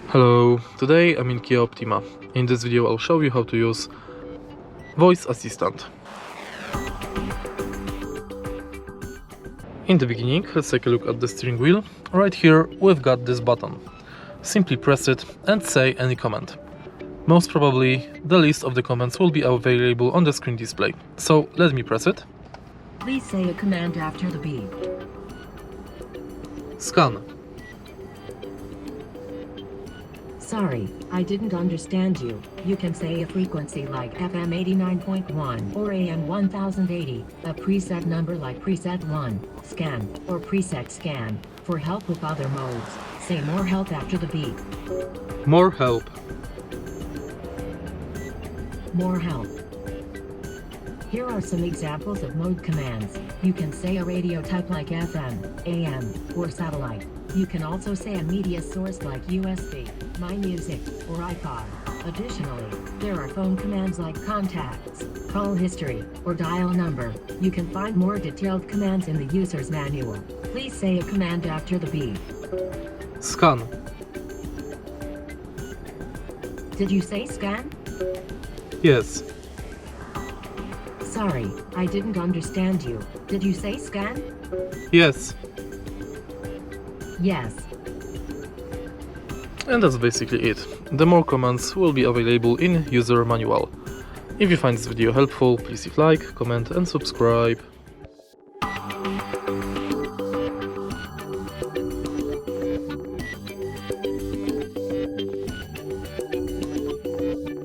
Hello, today I'm in Kia Optima. In this video I'll show you how to use voice assistant. In the beginning, let's take a look at the steering wheel. Right here we've got this button. Simply press it and say any command. Most probably the list of the commands will be available on the screen display. So let me press it. Please say a command after the beep. Scan. Sorry, I didn't understand you. You can say a frequency like FM 89.1 or AM 1080, a preset number like preset 1, scan, or preset scan. For help with other modes, say more help after the beep. More help. More help. Here are some examples of mode commands. You can say a radio type like FM, AM, or satellite. You can also say a media source like USB, My Music, or iPod. Additionally, there are phone commands like contacts, call history, or dial number. You can find more detailed commands in the user's manual. Please say a command after the beep. Scan. Did you say scan? Yes. Sorry, I didn't understand you. Did you say scan? Yes. Yes. And that's basically it. The more commands will be available in user manual. If you find this video helpful, please leave like, comment and subscribe.